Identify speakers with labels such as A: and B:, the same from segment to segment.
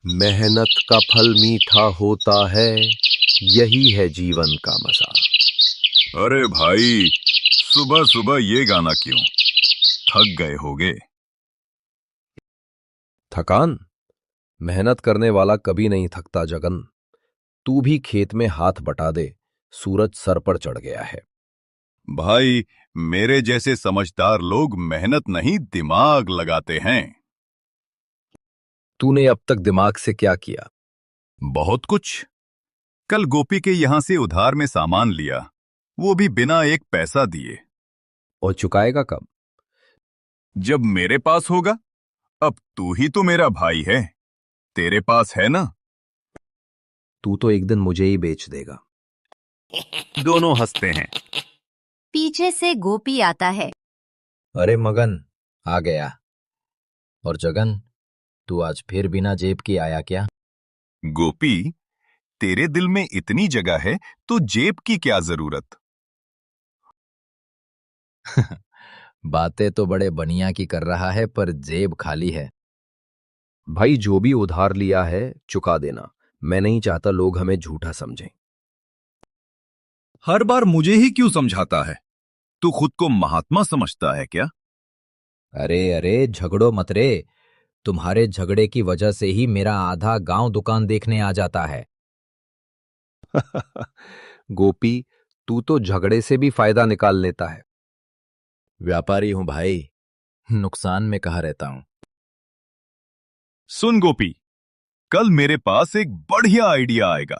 A: मेहनत का फल मीठा होता है, यही है जीवन का मजा।
B: अरे भाई, सुबह सुबह ये गाना क्यों? थक गए होगे?
A: थकान? मेहनत करने वाला कभी नहीं थकता जगन। तू भी खेत में हाथ बटा दे, सूरज सर पर चढ़ गया है।
B: भाई, मेरे जैसे समझदार लोग मेहनत नहीं दिमाग लगाते हैं।
A: तूने अब तक दिमाग से क्या किया?
B: बहुत कुछ। कल गोपी के यहां से उधार में सामान लिया, वो भी बिना एक पैसा दिए।
A: और चुकाएगा कब?
B: जब मेरे पास होगा। अब तू ही तो मेरा भाई है, तेरे पास है ना?
A: तू तो एक दिन मुझे ही बेच देगा।
B: दोनों हंसते हैं।
C: पीछे से गोपी आता है।
D: अरे मगन, आ गया। और जगन, तू आज फिर बिना जेब की आया क्या?
B: गोपी, तेरे दिल में इतनी जगह है तो जेब की क्या जरूरत?
D: बातें तो बड़े बनिया की कर रहा है, पर जेब खाली है।
A: भाई, जो भी उधार लिया है चुका देना। मैं नहीं चाहता लोग हमें झूठा समझें।
B: हर बार मुझे ही क्यों समझाता है? तू खुद को महात्मा समझता है क्या?
D: अरे अरे, झगड़ो मत रे। तुम्हारे झगड़े की वजह से ही मेरा आधा गांव दुकान देखने आ जाता है।
A: गोपी, तू तो झगड़े से भी फायदा निकाल लेता है।
D: व्यापारी हूं भाई, नुकसान में कहाँ रहता हूं।
B: सुन गोपी, कल मेरे पास एक बढ़िया आइडिया आएगा,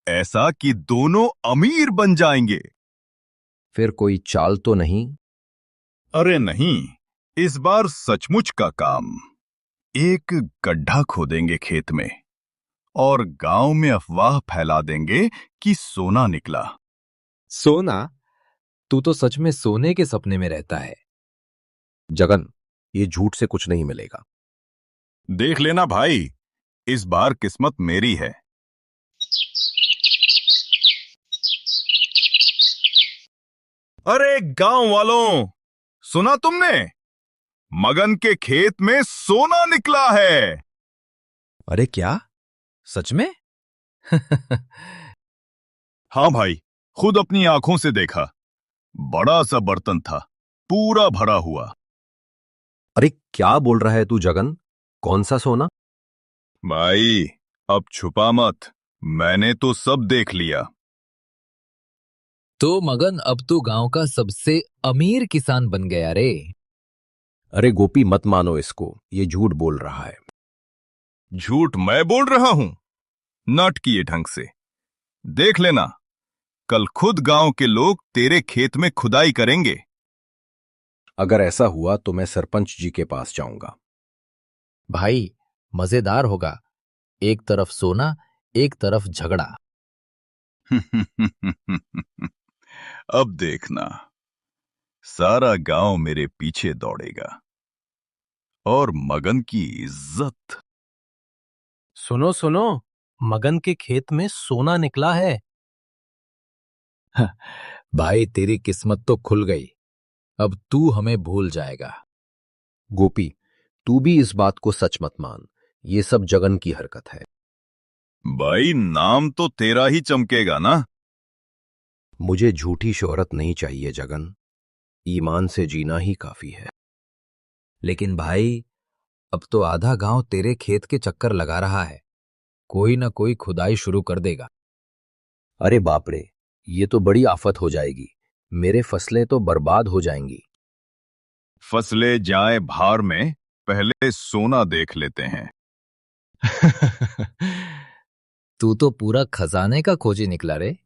B: ऐसा कि दोनों अमीर बन जाएंगे।
A: फिर कोई चाल तो नहीं?
B: अरे नहीं, इस बार सचमुच का काम। एक गड्ढा खोदेंगे खेत में और गांव में अफवाह फैला देंगे कि सोना निकला।
D: सोना? तू तो सच में सोने के सपने में रहता है।
A: जगन, ये झूठ से कुछ नहीं मिलेगा।
B: देख लेना भाई, इस बार किस्मत मेरी है। अरे गांव वालों, सुना तुमने? मगन के खेत में सोना निकला है।
D: अरे क्या? सच में?
B: हाँ भाई, खुद अपनी आंखों से देखा। बड़ा सा बर्तन था, पूरा भरा हुआ।
A: अरे क्या बोल रहा है तू जगन? कौन सा सोना?
B: भाई, अब छुपा मत, मैंने तो सब देख लिया।
D: तो मगन, अब तू गांव का सबसे अमीर किसान बन गया रे।
A: अरे गोपी, मत मानो इसको, ये झूठ बोल रहा है।
B: झूठ मैं बोल रहा हूं? नाटकीय ढंग से। देख लेना, कल खुद गांव के लोग तेरे खेत में खुदाई करेंगे।
A: अगर ऐसा हुआ तो मैं सरपंच जी के पास जाऊंगा।
D: भाई, मजेदार होगा। एक तरफ सोना, एक तरफ झगड़ा।
B: अब देखना, सारा गांव मेरे पीछे दौड़ेगा और मगन की इज्जत।
E: सुनो सुनो, मगन के खेत में सोना निकला है।
D: भाई, तेरी किस्मत तो खुल गई। अब तू हमें भूल जाएगा।
A: गोपी, तू भी इस बात को सच मत मान। ये सब जगन की हरकत है।
B: भाई, नाम तो तेरा ही चमकेगा ना?
A: मुझे झूठी शोहरत नहीं चाहिए जगन। ईमान से जीना ही काफी है।
D: लेकिन भाई, अब तो आधा गांव तेरे खेत के चक्कर लगा रहा है। कोई ना कोई खुदाई शुरू कर देगा।
A: अरे बाप रे, ये तो बड़ी आफत हो जाएगी। मेरे फसलें तो बर्बाद हो जाएंगी।
B: फसले जाए भार में, पहले सोना देख लेते हैं।
D: तू तो पूरा खजाने का खोजी निकला रे।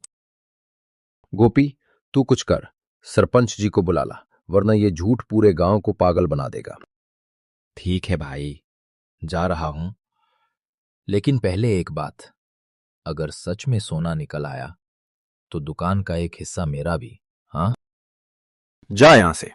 A: गोपी, तू कुछ कर, सरपंच जी को बुला ला, वरना ये झूठ पूरे गांव को पागल बना देगा।
D: ठीक है भाई, जा रहा हूं। लेकिन पहले एक बात, अगर सच में सोना निकल आया तो दुकान का एक हिस्सा मेरा भी। हाँ?
A: जा यहां से।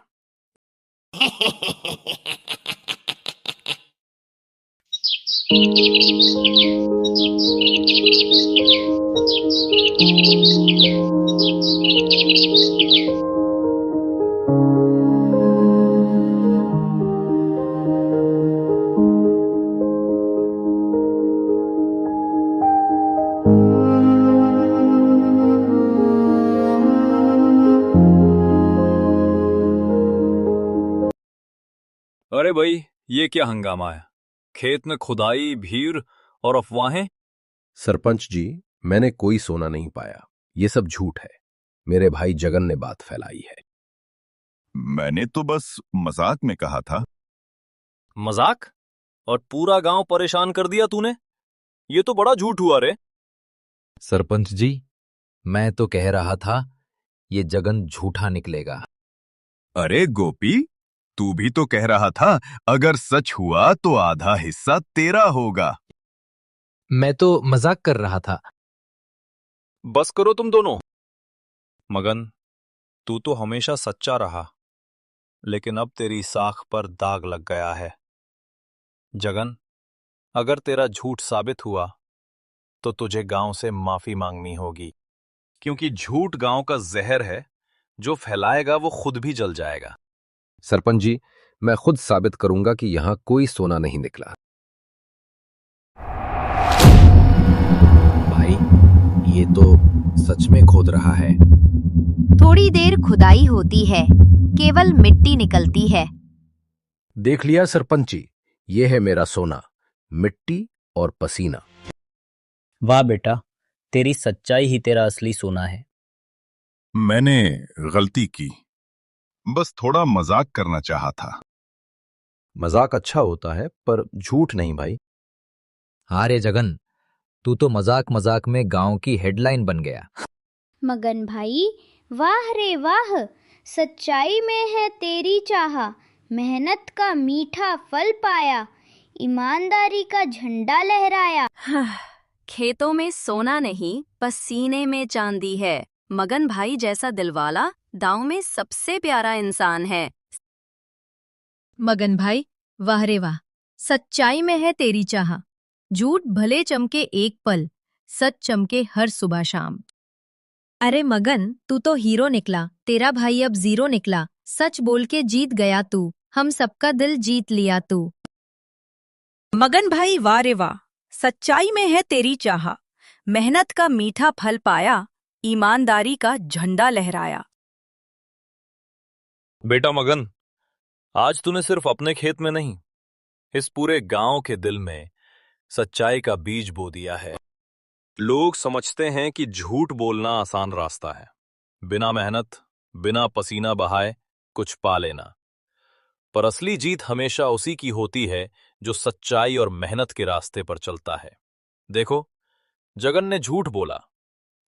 F: अरे भाई, ये क्या हंगामा है? खेत में खुदाई, भीड़ और अफवाहें।
A: सरपंच जी, मैंने कोई सोना नहीं पाया, ये सब झूठ है। मेरे भाई जगन ने बात फैलाई है।
B: मैंने तो बस मजाक में कहा था।
F: मजाक? और पूरा गांव परेशान कर दिया तूने। ये तो बड़ा झूठ हुआ रे।
D: सरपंच जी, मैं तो कह रहा था ये जगन झूठा निकलेगा।
B: अरे गोपी, तू भी तो कह रहा था अगर सच हुआ तो आधा हिस्सा तेरा होगा।
E: मैं तो मजाक कर रहा था।
F: बस करो तुम दोनों। मगन, तू तो हमेशा सच्चा रहा, लेकिन अब तेरी साख पर दाग लग गया है। जगन, अगर तेरा झूठ साबित हुआ तो तुझे गांव से माफी मांगनी होगी, क्योंकि झूठ गांव का जहर है, जो फैलाएगा वो खुद भी जल जाएगा।
A: सरपंच जी, मैं खुद साबित करूंगा कि यहां कोई सोना नहीं निकला।
D: भाई, ये तो सच में खोद रहा है।
C: थोड़ी देर खुदाई होती है, केवल मिट्टी निकलती है।
A: देख लिया सरपंच जी, ये है मेरा सोना, मिट्टी और पसीना।
G: वाह बेटा, तेरी सच्चाई ही तेरा असली सोना है।
B: मैंने गलती की, बस थोड़ा मजाक करना चाहा था।
A: मजाक अच्छा होता है पर झूठ नहीं भाई।
D: हाँ रे जगन, तू तो मजाक मजाक में गांव की हेडलाइन बन गया।
H: मगन भाई, वाह रे वाह, सच्चाई में है तेरी चाह, मेहनत का मीठा फल पाया, ईमानदारी का झंडा लहराया।
C: खेतों में सोना नहीं, पसीने में चांदी है। मगन भाई जैसा दिलवाला गांव में सबसे प्यारा इंसान है।
I: मगन भाई, वाह रे वाह, सच्चाई में है तेरी चाह, झूठ भले चमके एक पल, सच चमके हर सुबह शाम। अरे मगन, तू तो हीरो निकला, तेरा भाई अब जीरो निकला। सच बोल के जीत गया तू, हम सबका दिल जीत लिया तू।
J: मगन भाई, वाह रे वाह, सच्चाई में है तेरी चाह, मेहनत का मीठा फल पाया, ईमानदारी का झंडा लहराया।
F: बेटा मगन, आज तूने सिर्फ अपने खेत में नहीं, इस पूरे गांव के दिल में सच्चाई का बीज बो दिया है। लोग समझते हैं कि झूठ बोलना आसान रास्ता है, बिना मेहनत, बिना पसीना बहाए कुछ पा लेना। पर असली जीत हमेशा उसी की होती है जो सच्चाई और मेहनत के रास्ते पर चलता है। देखो, जगन ने झूठ बोला,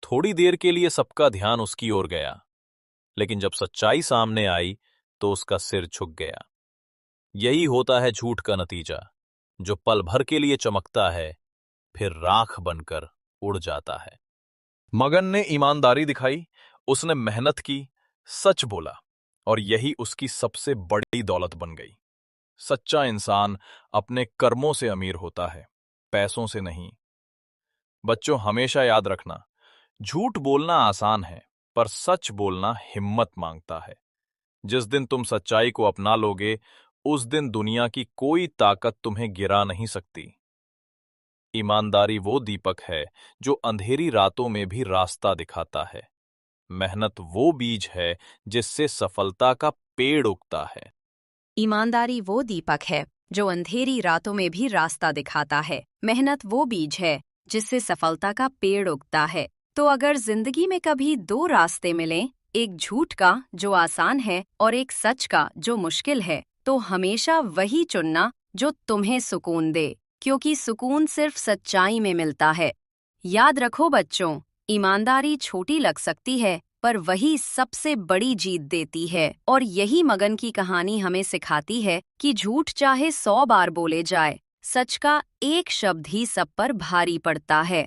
F: थोड़ी देर के लिए सबका ध्यान उसकी ओर गया, लेकिन जब सच्चाई सामने आई तो उसका सिर झुक गया। यही होता है झूठ का नतीजा, जो पल भर के लिए चमकता है, फिर राख बनकर उड़ जाता है। मगन ने ईमानदारी दिखाई, उसने मेहनत की, सच बोला, और यही उसकी सबसे बड़ी दौलत बन गई। सच्चा इंसान अपने कर्मों से अमीर होता है, पैसों से नहीं। बच्चों, हमेशा याद रखना, झूठ बोलना आसान है, पर सच बोलना हिम्मत मांगता है। जिस दिन तुम सच्चाई को अपना लोगे, उस दिन दुनिया की कोई ताकत तुम्हें गिरा नहीं सकती। ईमानदारी वो दीपक है जो अंधेरी रातों में भी रास्ता दिखाता है। मेहनत वो बीज है जिससे सफलता का पेड़ उगता है।
C: ईमानदारी वो दीपक है जो अंधेरी रातों में भी रास्ता दिखाता है। मेहनत वो बीज है जिससे सफलता का पेड़ उगता है। तो अगर जिंदगी में कभी दो रास्ते मिलें, एक झूठ का जो आसान है और एक सच का जो मुश्किल है, तो हमेशा वही चुनना जो तुम्हें सुकून दे, क्योंकि सुकून सिर्फ सच्चाई में मिलता है। याद रखो बच्चों, ईमानदारी छोटी लग सकती है, पर वही सबसे बड़ी जीत देती है। और यही मगन की कहानी हमें सिखाती है कि झूठ चाहे 100 बार बोले जाए, सच का एक शब्द ही सब पर भारी पड़ता है।